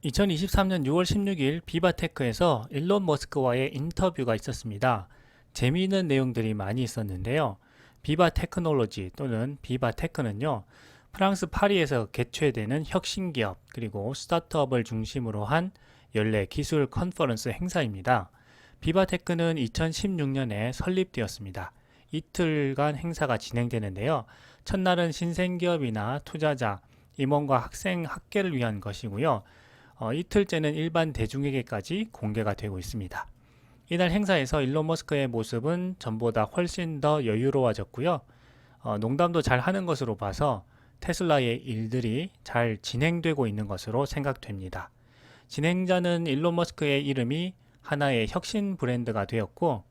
2023년 6월 16일 비바테크에서 일론 머스크와의 인터뷰가 있었습니다. 재미있는 내용들이 많이 있었는데요. 비바테크놀로지 또는 비바테크는요, 프랑스 파리에서 개최되는 혁신기업 그리고 스타트업을 중심으로 한 연례 기술 컨퍼런스 행사입니다. 비바테크는 2016년에 설립되었습니다. 이틀간 행사가 진행되는데요. 첫날은 신생기업이나 투자자, 임원과 학생 학계를 위한 것이고요. 이틀째는 일반 대중에게까지 공개가 되고 있습니다. 이날 행사에서 일론 머스크의 모습은 전보다 훨씬 더 여유로워졌고요. 농담도 잘 하는 것으로 봐서 테슬라의 일들이 잘 진행되고 있는 것으로 생각됩니다. 진행자는 일론 머스크의 이름이 하나의 혁신 브랜드가 되었고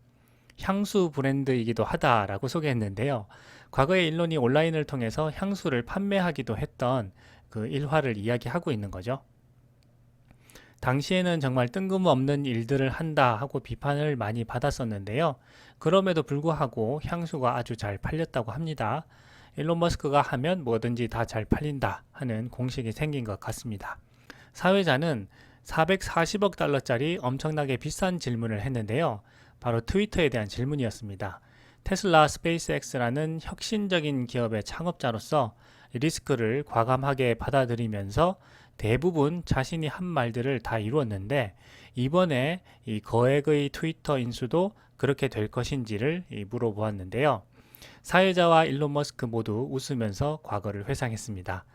향수 브랜드이기도 하다라고 소개했는데요. 과거에 일론이 온라인을 통해서 향수를 판매하기도 했던 그 일화를 이야기하고 있는 거죠. 당시에는 정말 뜬금없는 일들을 한다 하고 비판을 많이 받았었는데요. 그럼에도 불구하고 향수가 아주 잘 팔렸다고 합니다. 일론 머스크가 하면 뭐든지 다 잘 팔린다 하는 공식이 생긴 것 같습니다. 사회자는 440억 달러짜리 엄청나게 비싼 질문을 했는데요. 바로 트위터에 대한 질문이었습니다. 테슬라 스페이스X라는 혁신적인 기업의 창업자로서 리스크를 과감하게 받아들이면서 대부분 자신이 한 말들을 다 이루었는데 이번에 이 거액의 트위터 인수도 그렇게 될 것인지를 물어보았는데요. 사회자와 일론 머스크 모두 웃으면서 과거를 회상했습니다.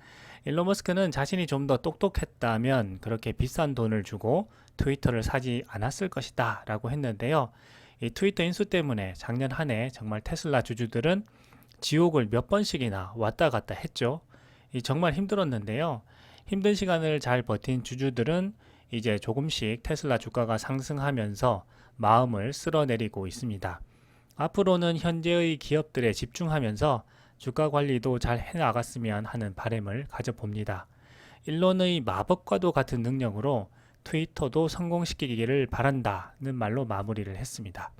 일론 머스크는 자신이 좀 더 똑똑했다면 그렇게 비싼 돈을 주고 트위터를 사지 않았을 것이다 라고 했는데요. 이 트위터 인수 때문에 작년 한 해 정말 테슬라 주주들은 지옥을 몇 번씩이나 왔다 갔다 했죠. 정말 힘들었는데요. 힘든 시간을 잘 버틴 주주들은 이제 조금씩 테슬라 주가가 상승하면서 마음을 쓸어내리고 있습니다. 앞으로는 현재의 기업들에 집중하면서 주가 관리도 잘 해나갔으면 하는 바람을 가져봅니다. 일론의 마법과도 같은 능력으로 트위터도 성공시키기를 바란다는 말로 마무리를 했습니다.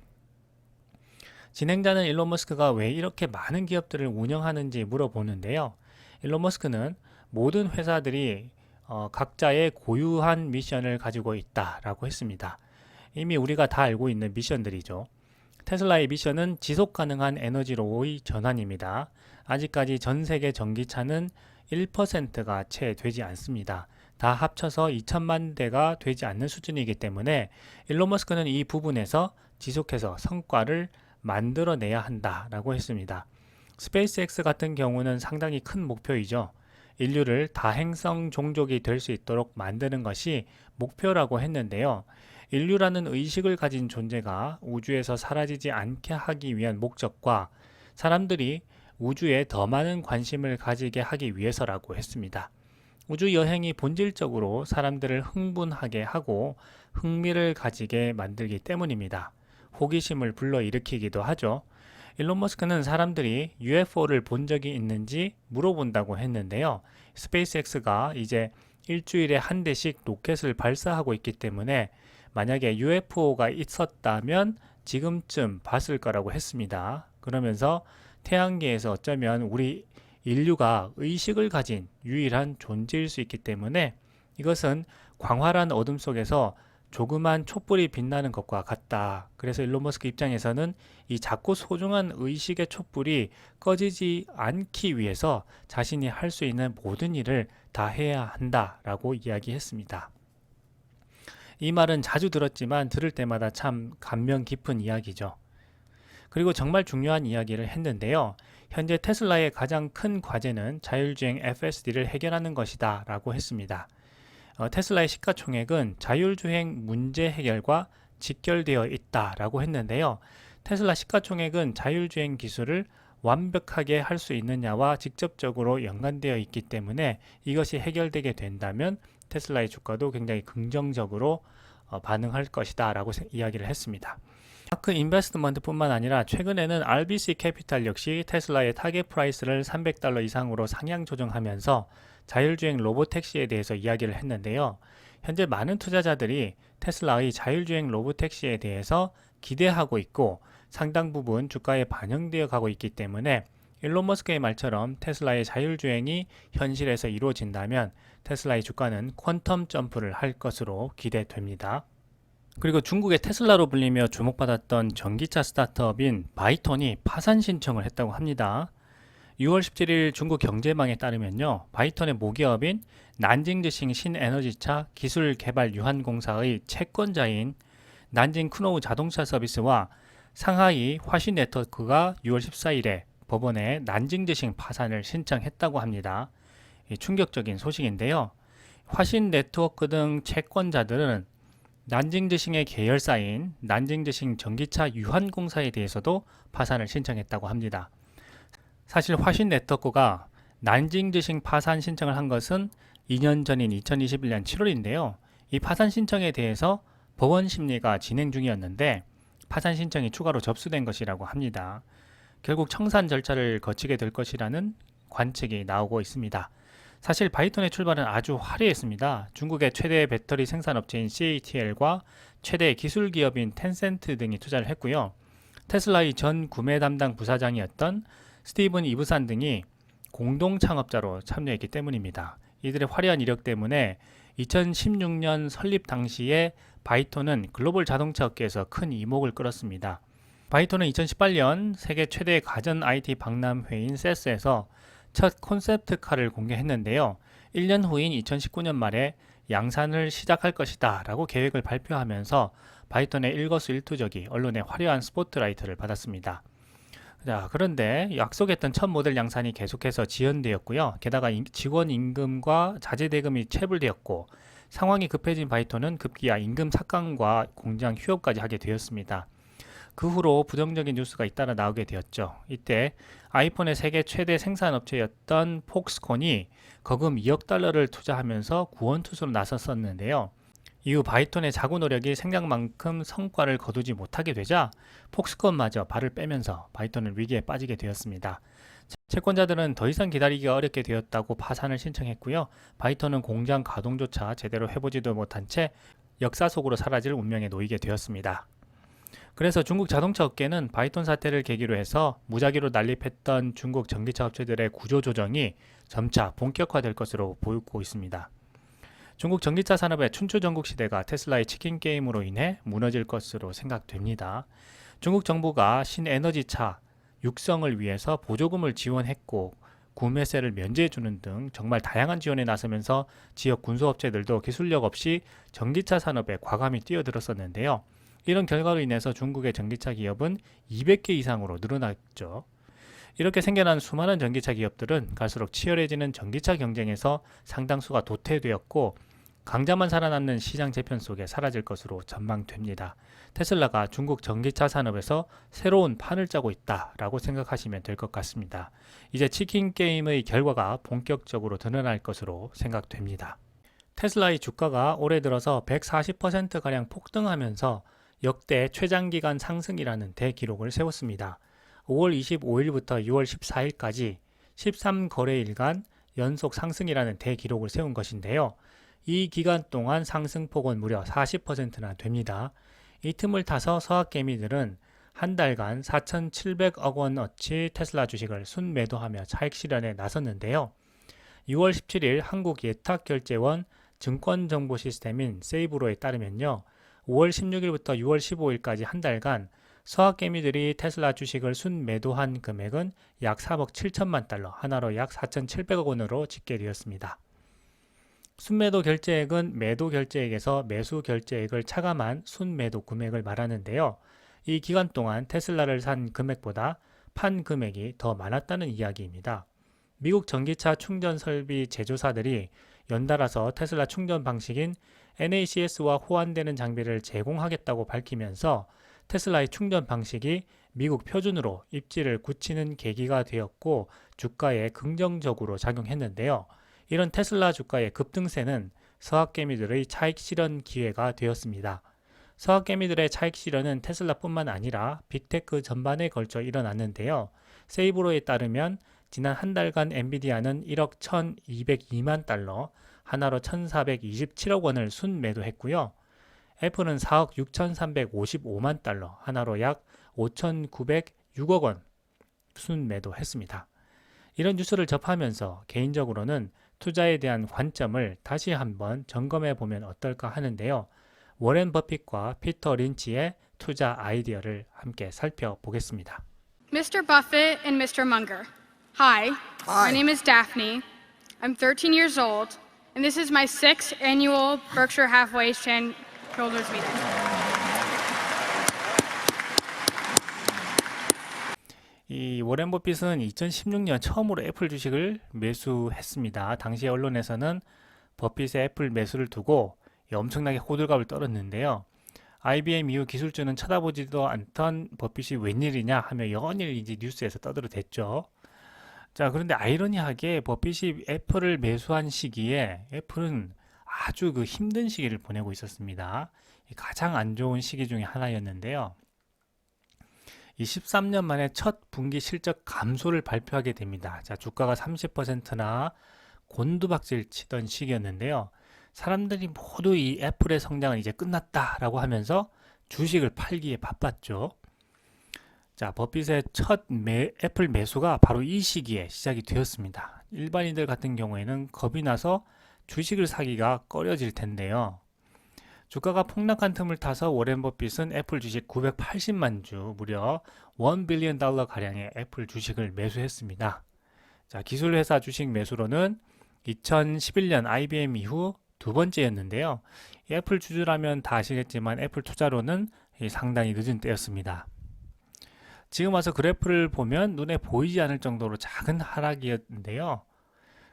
진행자는 일론 머스크가 왜 이렇게 많은 기업들을 운영하는지 물어보는데요. 일론 머스크는 모든 회사들이 각자의 고유한 미션을 가지고 있다라고 했습니다. 이미 우리가 다 알고 있는 미션들이죠. 테슬라의 미션은 지속 가능한 에너지로의 전환입니다. 아직까지 전 세계 전기차는 1%가 채 되지 않습니다. 다 합쳐서 2천만 대가 되지 않는 수준이기 때문에 일론 머스크는 이 부분에서 지속해서 성과를 만들어내야 한다라고 했습니다. 스페이스X 같은 경우는 상당히 큰 목표이죠. 인류를 다행성 종족이 될 수 있도록 만드는 것이 목표라고 했는데요. 인류라는 의식을 가진 존재가 우주에서 사라지지 않게 하기 위한 목적과 사람들이 우주에 더 많은 관심을 가지게 하기 위해서라고 했습니다. 우주 여행이 본질적으로 사람들을 흥분하게 하고 흥미를 가지게 만들기 때문입니다. 호기심을 불러일으키기도 하죠. 일론 머스크는 사람들이 UFO를 본 적이 있는지 물어본다고 했는데요. 스페이스X가 이제 일주일에 한 대씩 로켓을 발사하고 있기 때문에 만약에 UFO가 있었다면 지금쯤 봤을 거라고 했습니다. 그러면서 태양계에서 어쩌면 우리 인류가 의식을 가진 유일한 존재일 수 있기 때문에 이것은 광활한 어둠 속에서 조그만 촛불이 빛나는 것과 같다. 그래서 일론 머스크 입장에서는 이 작고 소중한 의식의 촛불이 꺼지지 않기 위해서 자신이 할 수 있는 모든 일을 다 해야 한다라고 이야기했습니다. 이 말은 자주 들었지만 들을 때마다 참 감명 깊은 이야기죠. 그리고 정말 중요한 이야기를 했는데요. 현재 테슬라의 가장 큰 과제는 자율주행 FSD를 해결하는 것이다 라고 했습니다. 테슬라의 시가총액은 자율주행 문제 해결과 직결되어 있다라고 했는데요. 테슬라 시가총액은 자율주행 기술을 완벽하게 할 수 있느냐와 직접적으로 연관되어 있기 때문에 이것이 해결되게 된다면 테슬라의 주가도 굉장히 긍정적으로 반응할 것이다 라고 이야기를 했습니다. 마크 인베스트먼트뿐만 아니라 최근에는 RBC 캐피탈 역시 테슬라의 타겟 프라이스를 $300 이상으로 상향 조정하면서 자율주행 로보택시에 대해서 이야기를 했는데요. 현재 많은 투자자들이 테슬라의 자율주행 로보택시에 대해서 기대하고 있고 상당 부분 주가에 반영되어 가고 있기 때문에 일론 머스크의 말처럼 테슬라의 자율주행이 현실에서 이루어진다면 테슬라의 주가는 퀀텀 점프를 할 것으로 기대됩니다. 그리고 중국의 테슬라로 불리며 주목받았던 전기차 스타트업인 바이톤이 파산 신청을 했다고 합니다. 6월 17일 중국 경제망에 따르면요, 바이톤의 모기업인 난징지싱 신에너지차 기술개발유한공사의 채권자인 난징 크노우 자동차 서비스와 상하이 화신네트워크가 6월 14일에 법원에 난징지싱 파산을 신청했다고 합니다. 충격적인 소식인데요. 화신네트워크 등 채권자들은 난징지싱의 계열사인 난징지싱 전기차 유한공사에 대해서도 파산을 신청했다고 합니다. 사실 화신네트워크가 난징지싱 파산 신청을 한 것은 2년 전인 2021년 7월인데요. 이 파산 신청에 대해서 법원 심리가 진행 중이었는데 파산 신청이 추가로 접수된 것이라고 합니다. 결국 청산 절차를 거치게 될 것이라는 관측이 나오고 있습니다. 사실 바이톤의 출발은 아주 화려했습니다. 중국의 최대 배터리 생산업체인 CATL과 최대 기술 기업인 텐센트 등이 투자를 했고요. 테슬라의 전 구매 담당 부사장이었던 스티븐 이브산 등이 공동 창업자로 참여했기 때문입니다. 이들의 화려한 이력 때문에 2016년 설립 당시에 바이톤은 글로벌 자동차 업계에서 큰 이목을 끌었습니다. 바이톤은 2018년 세계 최대 가전 IT 박람회인 세스에서 첫 콘셉트카를 공개했는데요. 1년 후인 2019년 말에 양산을 시작할 것이다 라고 계획을 발표하면서 바이톤의 일거수일투족이 언론의 화려한 스포트라이트를 받았습니다. 자, 그런데 약속했던 첫 모델 양산이 계속해서 지연되었고요. 게다가 직원 임금과 자재 대금이 체불되었고 상황이 급해진 바이톤은 급기야 임금 삭감과 공장 휴업까지 하게 되었습니다. 그 후로 부정적인 뉴스가 잇따라 나오게 되었죠. 이때 아이폰의 세계 최대 생산업체였던 폭스콘이 거금 2억 달러를 투자하면서 구원투수로 나섰었는데요. 이후 바이톤의 자구 노력이 생각만큼 성과를 거두지 못하게 되자 폭스콘마저 발을 빼면서 바이톤은 위기에 빠지게 되었습니다. 채권자들은 더 이상 기다리기가 어렵게 되었다고 파산을 신청했고요. 바이톤은 공장 가동조차 제대로 해보지도 못한 채 역사 속으로 사라질 운명에 놓이게 되었습니다. 그래서 중국 자동차 업계는 바이톤 사태를 계기로 해서 무작위로 난립했던 중국 전기차 업체들의 구조조정이 점차 본격화될 것으로 보이고 있습니다. 중국 전기차 산업의 춘추전국 시대가 테슬라의 치킨 게임으로 인해 무너질 것으로 생각됩니다. 중국 정부가 신에너지차 육성을 위해서 보조금을 지원했고 구매세를 면제해주는 등 정말 다양한 지원에 나서면서 지역 군수업체들도 기술력 없이 전기차 산업에 과감히 뛰어들었었는데요. 이런 결과로 인해서 중국의 전기차 기업은 200개 이상으로 늘어났죠. 이렇게 생겨난 수많은 전기차 기업들은 갈수록 치열해지는 전기차 경쟁에서 상당수가 도태되었고 강자만 살아남는 시장 재편 속에 사라질 것으로 전망됩니다. 테슬라가 중국 전기차 산업에서 새로운 판을 짜고 있다라고 생각하시면 될 것 같습니다. 이제 치킨 게임의 결과가 본격적으로 드러날 것으로 생각됩니다. 테슬라의 주가가 올해 들어서 140%가량 폭등하면서 역대 최장기간 상승이라는 대기록을 세웠습니다. 5월 25일부터 6월 14일까지 13거래일간 연속 상승이라는 대기록을 세운 것인데요. 이 기간 동안 상승폭은 무려 40%나 됩니다. 이 틈을 타서 서학개미들은 한 달간 4,700억 원어치 테슬라 주식을 순매도하며 차익 실현에 나섰는데요. 6월 17일 한국예탁결제원 증권정보시스템인 세이브로에 따르면요. 5월 16일부터 6월 15일까지 한 달간 서학개미들이 테슬라 주식을 순매도한 금액은 약 3억 7천만 달러, 하나로 약 4,700억 원으로 집계되었습니다. 순매도 결제액은 매도 결제액에서 매수 결제액을 차감한 순매도 금액을 말하는데요. 이 기간 동안 테슬라를 산 금액보다 판 금액이 더 많았다는 이야기입니다. 미국 전기차 충전 설비 제조사들이 연달아서 테슬라 충전 방식인 NACS와 호환되는 장비를 제공하겠다고 밝히면서 테슬라의 충전 방식이 미국 표준으로 입지를 굳히는 계기가 되었고 주가에 긍정적으로 작용했는데요. 이런 테슬라 주가의 급등세는 서학개미들의 차익 실현 기회가 되었습니다. 서학개미들의 차익 실현은 테슬라뿐만 아니라 빅테크 전반에 걸쳐 일어났는데요. 세이브로에 따르면 지난 한 달간 엔비디아는 1억 1,202만 달러, 하나로 1,427억 원을 순매도했고요. 애플은 4억 6,355만 달러, 하나로 약 5,906억 원 순매도했습니다. 이런 뉴스를 접하면서 개인적으로는 투자에 대한 관점을 다시 한번 점검해 보면 어떨까 하는데요. 워렌 버핏과 피터 린치의 투자 아이디어를 함께 살펴보겠습니다. Mr. Buffett and Mr. Munger. Hi, my name is Daphne. I'm 13 years old, and this is my 6th annual Berkshire Hathaway shareholders meeting. 이 워렌 버핏은 2016년 처음으로 애플 주식을 매수했습니다. 당시 언론에서는 버핏의 애플 매수를 두고 엄청나게 호들갑을 떨었는데요. IBM 이후 기술주는 쳐다보지도 않던 버핏이 웬일이냐 하며 연일 이제 뉴스에서 떠들어댔죠. 자, 그런데 아이러니하게 버핏이 애플을 매수한 시기에 애플은 아주 그 힘든 시기를 보내고 있었습니다. 가장 안 좋은 시기 중에 하나였는데요. 이 13년 만에 첫 분기 실적 감소를 발표하게 됩니다. 자, 주가가 30%나 곤두박질 치던 시기였는데요. 사람들이 모두 이 애플의 성장은 이제 끝났다라고 하면서 주식을 팔기에 바빴죠. 자, 버핏의 첫 애플 매수가 바로 이 시기에 시작이 되었습니다. 일반인들 같은 경우에는 겁이 나서 주식을 사기가 꺼려질 텐데요. 주가가 폭락한 틈을 타서 워렌 버핏은 애플 주식 980만 주, 무려 1 빌리언 달러 가량의 애플 주식을 매수했습니다. 자, 기술회사 주식 매수로는 2011년 IBM 이후 두 번째였는데요. 애플 주주라면 다 아시겠지만 애플 투자로는 상당히 늦은 때였습니다. 지금 와서 그래프를 보면 눈에 보이지 않을 정도로 작은 하락이었는데요.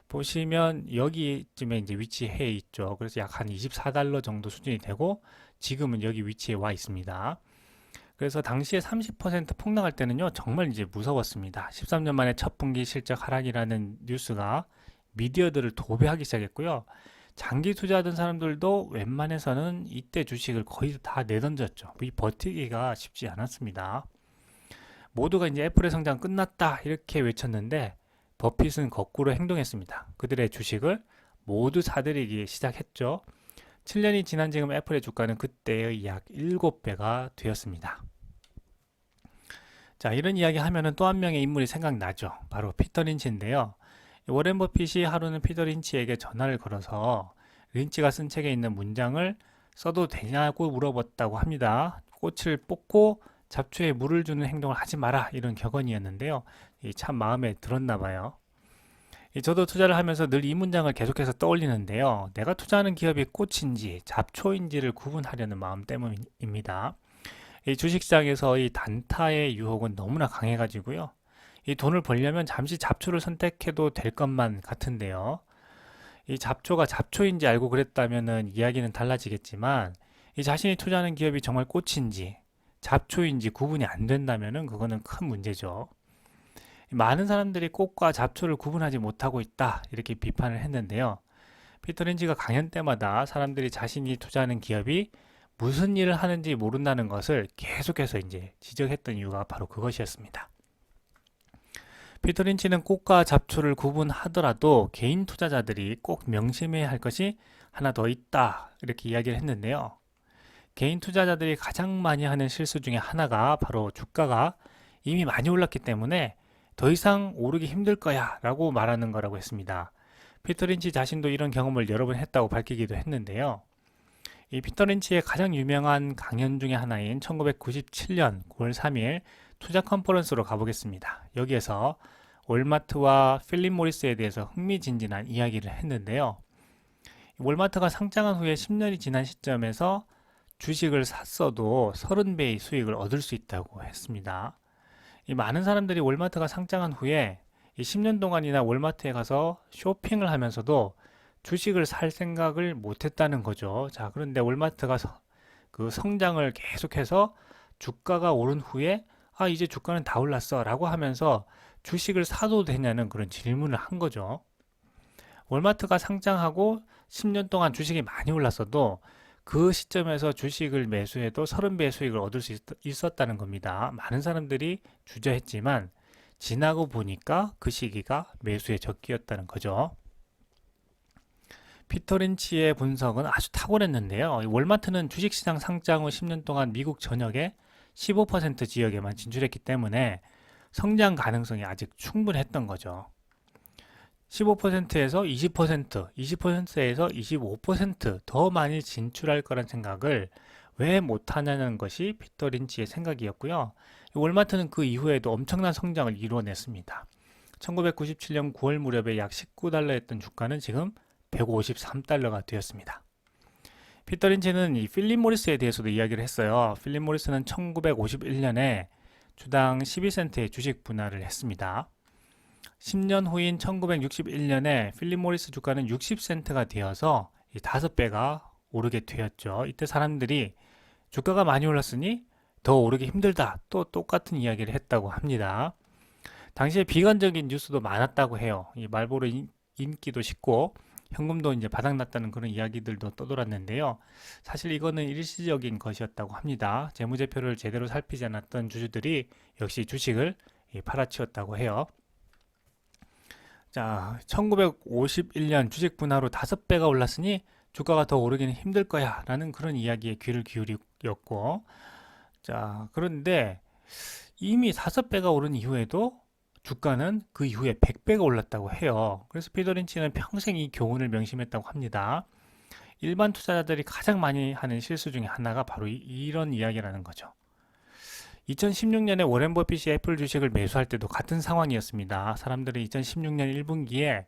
보시면 여기쯤에 이제 위치해 있죠. 그래서 약 한 24달러 정도 수준이 되고 지금은 여기 위치에 와 있습니다. 그래서 당시에 30% 폭락할 때는요, 정말 이제 무서웠습니다. 13년 만에 첫 분기 실적 하락이라는 뉴스가 미디어들을 도배하기 시작했고요. 장기 투자하던 사람들도 웬만해서는 이때 주식을 거의 다 내던졌죠. 이 버티기가 쉽지 않았습니다. 모두가 이제 애플의 성장 끝났다 이렇게 외쳤는데 버핏은 거꾸로 행동했습니다. 그들의 주식을 모두 사들이기 시작했죠. 7년이 지난 지금 애플의 주가는 그때의 약 7배가 되었습니다. 자, 이런 이야기 하면은 또 한 명의 인물이 생각나죠. 바로 피터 린치인데요. 워렌 버핏이 하루는 피터 린치에게 전화를 걸어서 린치가 쓴 책에 있는 문장을 써도 되냐고 물어봤다고 합니다. 꽃을 뽑고 잡초에 물을 주는 행동을 하지 마라, 이런 격언이었는데요. 참 마음에 들었나 봐요. 저도 투자를 하면서 늘 이 문장을 계속해서 떠올리는데요. 내가 투자하는 기업이 꽃인지 잡초인지를 구분하려는 마음 때문입니다. 이 주식시장에서 이 단타의 유혹은 너무나 강해가지고요. 이 돈을 벌려면 잠시 잡초를 선택해도 될 것만 같은데요. 이 잡초가 잡초인지 알고 그랬다면은 이야기는 달라지겠지만, 이 자신이 투자하는 기업이 정말 꽃인지 잡초인지 구분이 안 된다면은 그거는 큰 문제죠. 많은 사람들이 꽃과 잡초를 구분하지 못하고 있다, 이렇게 비판을 했는데요. 피터 린치가 강연 때마다 사람들이 자신이 투자하는 기업이 무슨 일을 하는지 모른다는 것을 계속해서 이제 지적했던 이유가 바로 그것이었습니다. 피터 린치는 꽃과 잡초를 구분하더라도 개인 투자자들이 꼭 명심해야 할 것이 하나 더 있다, 이렇게 이야기를 했는데요. 개인 투자자들이 가장 많이 하는 실수 중에 하나가 바로 주가가 이미 많이 올랐기 때문에 더 이상 오르기 힘들 거야 라고 말하는 거라고 했습니다. 피터 린치 자신도 이런 경험을 여러 번 했다고 밝히기도 했는데요. 이 피터 린치의 가장 유명한 강연 중에 하나인 1997년 9월 3일 투자 컨퍼런스로 가보겠습니다. 여기에서 월마트와 필립 모리스에 대해서 흥미진진한 이야기를 했는데요. 월마트가 상장한 후에 10년이 지난 시점에서 주식을 샀어도 30배의 수익을 얻을 수 있다고 했습니다. 이 많은 사람들이 월마트가 상장한 후에 이 10년 동안이나 월마트에 가서 쇼핑을 하면서도 주식을 살 생각을 못했다는 거죠. 자, 그런데 월마트가 그 성장을 계속해서 주가가 오른 후에 이제 주가는 다 올랐어 라고 하면서 주식을 사도 되냐는 그런 질문을 한 거죠. 월마트가 상장하고 10년 동안 주식이 많이 올랐어도 그 시점에서 주식을 매수해도 30배의 수익을 얻을 수 있었다는 겁니다. 많은 사람들이 주저했지만 지나고 보니까 그 시기가 매수의 적기였다는 거죠. 피터 린치의 분석은 아주 탁월했는데요. 월마트는 주식시장 상장 후 10년 동안 미국 전역의 15% 지역에만 진출했기 때문에 성장 가능성이 아직 충분했던 거죠. 15%에서 20%, 20%에서 25%더 많이 진출할 거란 생각을 왜 못하냐는 것이 피터 린치의 생각이었고요. 월마트는 그 이후에도 엄청난 성장을 이루어냈습니다. 1997년 9월 무렵에 약 19달러였던 주가는 지금 153달러가 되었습니다. 피터 린치는 이 필립 모리스에 대해서도 이야기를 했어요. 필립 모리스는 1951년에 주당 12센트의 주식 분할을 했습니다. 10년 후인 1961년에 필립 모리스 주가는 60센트가 되어서 5배가 오르게 되었죠. 이때 사람들이 주가가 많이 올랐으니 더 오르기 힘들다. 또 똑같은 이야기를 했다고 합니다. 당시에 비관적인 뉴스도 많았다고 해요. 이 말보로 인기도 식고 현금도 이제 바닥났다는 그런 이야기들도 떠돌았는데요. 사실 이거는 일시적인 것이었다고 합니다. 재무제표를 제대로 살피지 않았던 주주들이 역시 주식을 팔아치웠다고 해요. 자, 1951년 주식 분할로 5배가 올랐으니 주가가 더 오르기는 힘들 거야 라는 그런 이야기에 귀를 기울였고, 자, 그런데 이미 5배가 오른 이후에도 주가는 그 이후에 100배가 올랐다고 해요. 그래서 피터 린치는 평생 이 교훈을 명심했다고 합니다. 일반 투자자들이 가장 많이 하는 실수 중에 하나가 바로 이런 이야기라는 거죠. 2016년에 워렌 버핏이 애플 주식을 매수할 때도 같은 상황이었습니다. 사람들이 2016년 1분기에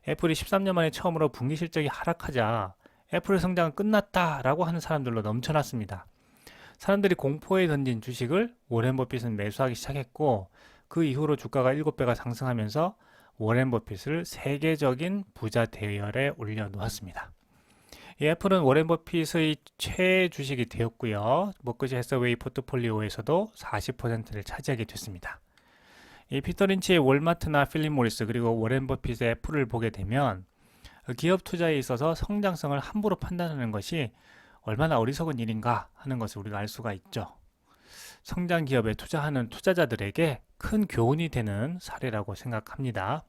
애플이 13년 만에 처음으로 분기 실적이 하락하자 애플의 성장은 끝났다라고 하는 사람들로 넘쳐났습니다. 사람들이 공포에 던진 주식을 워렌 버핏은 매수하기 시작했고, 그 이후로 주가가 7배가 상승하면서 워렌 버핏을 세계적인 부자 대열에 올려놓았습니다. 이 애플은 워렌 버핏의 최애 주식이 되었고요. 머크시 해서웨이 포트폴리오에서도 40%를 차지하게 됐습니다. 이 피터 린치의 월마트나 필립 모리스 그리고 워렌 버핏의 애플을 보게 되면 기업 투자에 있어서 성장성을 함부로 판단하는 것이 얼마나 어리석은 일인가 하는 것을 우리가 알 수가 있죠. 성장 기업에 투자하는 투자자들에게 큰 교훈이 되는 사례라고 생각합니다.